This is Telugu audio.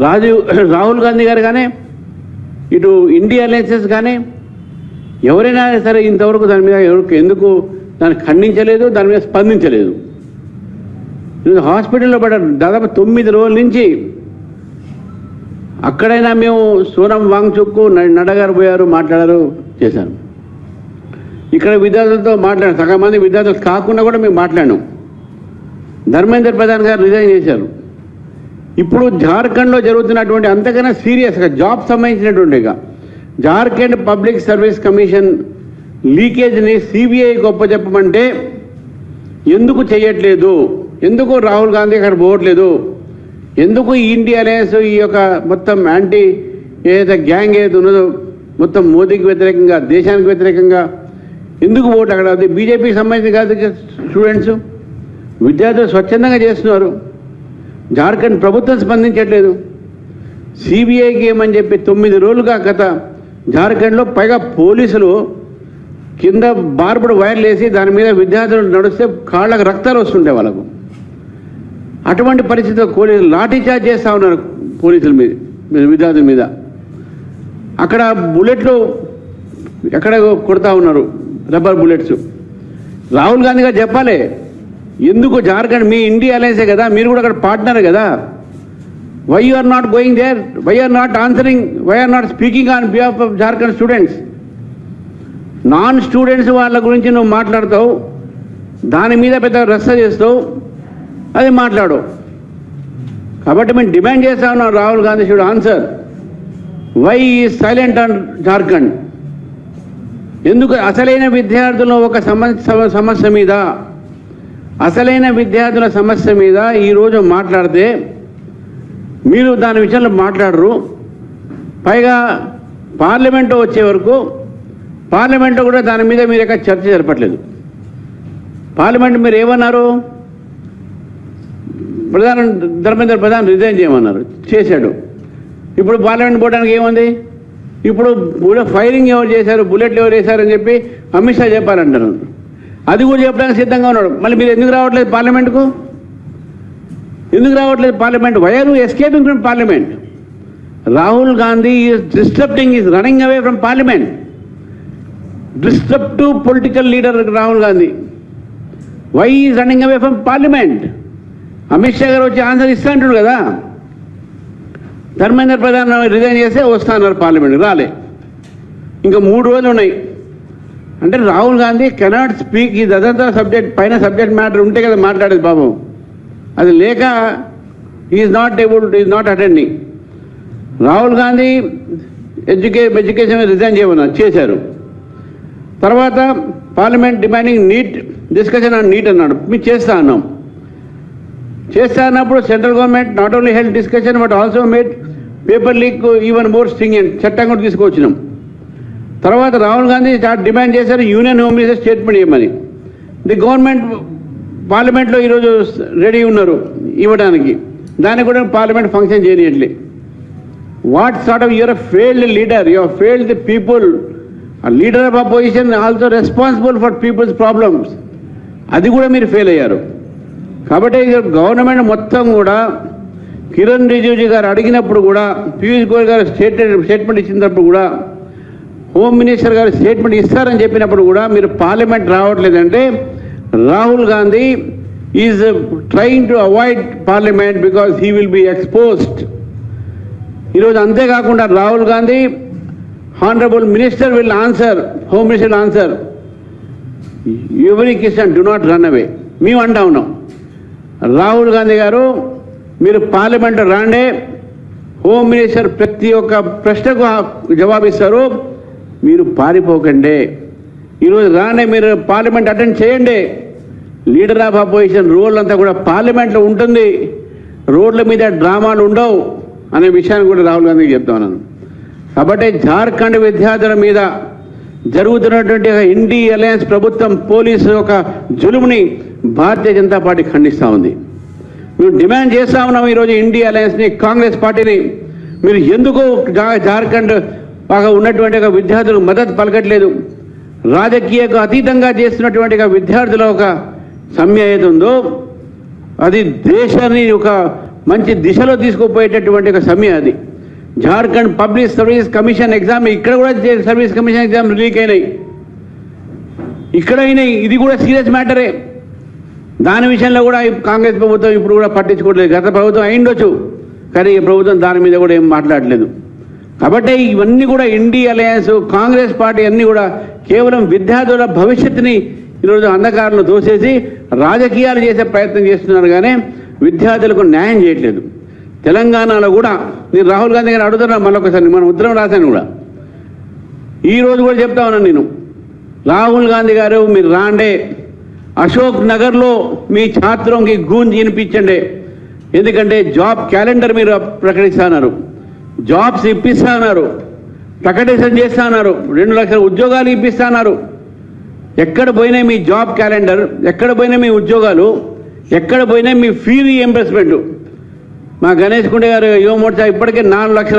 రాహుల్ గాంధీ గారు కానీ ఇటు ఇండియా అలయన్సెస్ కానీ ఎవరైనా సరే ఇంతవరకు దాని మీద ఎందుకు దాన్ని ఖండించలేదు, దాని మీద స్పందించలేదు. హాస్పిటల్లో పడ్డారు. దాదాపు 9 రోజుల నుంచి అక్కడైనా మేము సోనం వాంగ్చుక్కు నడ్డాగారు పోయారు, మాట్లాడారు, చేశారు. ఇక్కడ విద్యార్థులతో మాట్లాడారు. సగం మంది విద్యార్థులు కాకుండా కూడా మేము మాట్లాడినాం. ధర్మేంద్ర ప్రధాన్ గారు రిజైన్ చేశారు. ఇప్పుడు జార్ఖండ్లో జరుగుతున్నటువంటి అంతకన్నా సీరియస్గా జాబ్ సంబంధించినటువంటిగా జార్ఖండ్ పబ్లిక్ సర్వీస్ కమిషన్ లీకేజ్ని సిబిఐ గొప్ప చెప్పమంటే ఎందుకు చేయట్లేదు, ఎందుకు రాహుల్ గాంధీ అక్కడ పోవట్లేదు, ఎందుకు ఈ ఇండియా అలయన్స్ ఈ యొక్క మొత్తం యాంటీ ఏదైతే గ్యాంగ్ ఏదైతే ఉన్నదో మొత్తం మోదీకి వ్యతిరేకంగా, దేశానికి వ్యతిరేకంగా ఎందుకు పోవట్లేదు? అక్కడ అది బీజేపీకి సంబంధించి కాదు. స్టూడెంట్స్ విద్యార్థులు స్వచ్ఛందంగా చేస్తున్నారు. జార్ఖండ్ ప్రభుత్వం స్పందించట్లేదు. సిబిఐకి ఏమని చెప్పి 9 రోజులుగా కథ జార్ఖండ్లో. పైగా పోలీసులు కింద బార్బుడు వైర్లు వేసి దాని మీద విద్యార్థులు నడిస్తే కాళ్ళకు రక్తాలు వస్తుంటాయి వాళ్ళకు. అటువంటి పరిస్థితుల్లో లాఠీ చార్జ్ చేస్తూ ఉన్నారు పోలీసుల మీద, విద్యార్థుల మీద. అక్కడ బుల్లెట్లు ఎక్కడ కొడతా ఉన్నారు, రబ్బర్ బుల్లెట్స్. రాహుల్ గాంధీ గారు చెప్పాలి ఎందుకు జార్ఖండ్ మీ ఇండియా అలయన్సే కదా, మీరు కూడా అక్కడ పార్ట్నర్ కదా. Why you are not going there, why are not answering, why are not speaking on behalf of Jharkhand students. Non students వాళ్ళ గురించి నువ్వు మాట్లాడతావు, దాని మీద పెద్ద రచ్చ చేస్తావు, అది మాట్లాడు. కాబట్టి మేము డిమాండ్ చేస్తా ఉన్నాం, Rahul Gandhi should answer why is silent on Jharkhand. ఎందుకు అసలైన విద్యార్థుల ఒక సమస్య మీద, అసలైన విద్యార్థుల సమస్య మీద ఈరోజు మాట్లాడితే మీరు దాని విషయంలో మాట్లాడరు. పైగా పార్లమెంటు వచ్చే వరకు పార్లమెంటు కూడా దాని మీద మీరు ఎక్కడ చర్చ జరపట్లేదు. పార్లమెంట్ మీరు ఏమన్నారు, ధర్మేంద్ర ప్రధాన్ రిజైన్ చేయమన్నారు, చేశాడు. ఇప్పుడు పార్లమెంట్ పోవడానికి ఏముంది? ఇప్పుడు ఫైరింగ్ ఎవరు చేశారు, బుల్లెట్లు ఎవరు వేశారని చెప్పి అమిత్ షా చెప్పారంటారు. అది కూడా చెప్పడానికి సిద్ధంగా ఉన్నాడు. మళ్ళీ మీరు ఎందుకు రావట్లేదు పార్లమెంట్కు? ఎందుకు రావట్లేదు parliament? Why are you escaping from parliament? Rahul Gandhi is disturbing, is running away from parliament. Disruptive political leader Rahul Gandhi. Why is running away from parliament? Amit Shah garu వచ్చి ఆన్సర్ ఇస్తా అంటాడు కదా. ధర్మేంద్ర ప్రధాన్ రిజైన్ చేస్తే వస్తున్నారు పార్లమెంట్, రాలే. ఇంకా 3 రోజులు ఉన్నాయి. అంటే రాహుల్ గాంధీ కెనాట్ స్పీక్ ఈ అదంతా సబ్జెక్ట్, పైన సబ్జెక్ట్ మ్యాటర్ ఉంటే కదా మాట్లాడేది బాబు. అది లేక is not attending. Rahul Gandhi education resign చేయమన్నారు, చేశారు. తర్వాత parliament demanding NEET discussion on NEET అన్నాడు, మేము చేస్తా అన్నాం. చేస్తా అన్నప్పుడు central government not only held discussion but also made paper leak even more stringent, చట్టం కూడా తీసుకొచ్చినాం. తర్వాత రాహుల్ గాంధీ డిమాండ్ చేశారు యూనియన్ హోమ్ మినిస్టర్ స్టేట్మెంట్ ఇవ్వమని. ది గవర్నమెంట్ పార్లమెంట్లో ఈరోజు రెడీ ఉన్నారు ఇవ్వడానికి, దానికి కూడా పార్లమెంట్ ఫంక్షన్ చేయనియట్లే. What sort of you are failed leader, you have failed the people. Leader of opposition also responsible for people's problems, అది కూడా మీరు ఫెయిల్ అయ్యారు. కాబట్టి గవర్నమెంట్ మొత్తం కూడా కిరణ్ రిజిజు గారు అడిగినప్పుడు కూడా, పీయూష్ గోయల్ గారు స్టేట్మెంట్ ఇచ్చినప్పుడు కూడా, హోమ్ మినిస్టర్ గారు స్టేట్మెంట్ ఇస్తారని చెప్పినప్పుడు కూడా మీరు పార్లమెంట్ రావట్లేదంటే Rahul Gandhi is trying to avoid parliament because he will be exposed. ఈరోజు అంతేకాకుండా Rahul Gandhi honourable minister will answer, home minister answer, every question do not run away. మేము అంటా ఉన్నాం, రాహుల్ గాంధీ గారు మీరు పార్లమెంట్ రాండే, హోమ్ మినిస్టర్ ప్రతి ఒక్క ప్రశ్నకు జవాబిస్తారు, మీరు పారిపోకండి. ఈరోజు రాండే, మీరు పార్లమెంట్ అటెండ్ చేయండి. లీడర్ ఆఫ్ అపోజిషన్ రోల్ అంతా కూడా పార్లమెంట్లో ఉంటుంది, రోడ్ల మీద డ్రామాలు ఉండవు అనే విషయాన్ని కూడా రాహుల్ గాంధీకి చెప్తా ఉన్నాను. కాబట్టి జార్ఖండ్ విద్యార్థుల మీద జరుగుతున్నటువంటి ఇండియా అలయన్స్ ప్రభుత్వం పోలీసు ఒక జులుముని భారతీయ జనతా పార్టీ ఖండిస్తూ ఉంది. మేము డిమాండ్ చేస్తూ ఉన్నాం ఈరోజు ఇండియా అలయన్స్ని, కాంగ్రెస్ పార్టీని, మీరు ఎందుకు జార్ఖండ్ బాగా ఉన్నటువంటి విద్యార్థులకు మద్దతు పలకట్లేదు? రాజకీయకు అతీతంగా చేస్తున్నటువంటి విద్యార్థుల ఒక సమ్మె ఏది ఉందో అది దేశాన్ని ఒక మంచి దిశలో తీసుకుపోయేటటువంటి ఒక సమయం అది. Jharkhand public service commission exam ఇక్కడ కూడా సర్వీస్ కమిషన్ ఎగ్జామ్ లీక్ అయినాయి, ఇక్కడ అయినాయి. ఇది కూడా సీరియస్ మ్యాటరే. దాని విషయంలో కూడా కాంగ్రెస్ ప్రభుత్వం ఇప్పుడు కూడా పట్టించుకోవట్లేదు. గత ప్రభుత్వం అయిండొచ్చు, కానీ ఈ ప్రభుత్వం దాని మీద కూడా ఏం మాట్లాడలేదు. కాబట్టి ఇవన్నీ కూడా ఇండి అలయన్స్, కాంగ్రెస్ పార్టీ అన్నీ కూడా కేవలం విద్యార్థుల భవిష్యత్తుని ఈరోజు అంధకారంలో తోసేసి రాజకీయాలు చేసే ప్రయత్నం చేస్తున్నారు, కానీ విద్యార్థులకు న్యాయం చేయట్లేదు. తెలంగాణలో కూడా నేను రాహుల్ గాంధీ గారిని అడుగుతున్నాను, మళ్ళొకసారి మనం ఉత్తరం రాశాను కూడా, ఈరోజు కూడా చెప్తా ఉన్నాను నేను, రాహుల్ గాంధీ గారు మీరు రాండే, అశోక్ నగర్లో మీ ఛాత్రంకి గూంజ్ వినిపించండి. ఎందుకంటే జాబ్ క్యాలెండర్ మీరు ప్రకటిస్తున్నారు, జాబ్స్ ఇప్పిస్తున్నారు, ప్రకటన చేస్తున్నారు, 2 లక్షల ఉద్యోగాలు ఇప్పిస్తున్నారు. ఎక్కడ పోయినా మీ జాబ్ క్యాలెండర్, ఎక్కడ పోయినా మీ ఉద్యోగాలు, ఎక్కడ పోయినా మీ ఫీ రీఎంబర్స్మెంట్. మా గణేష్ కుండే గారు యువ మోర్చా ఇప్పటికే 4 లక్షల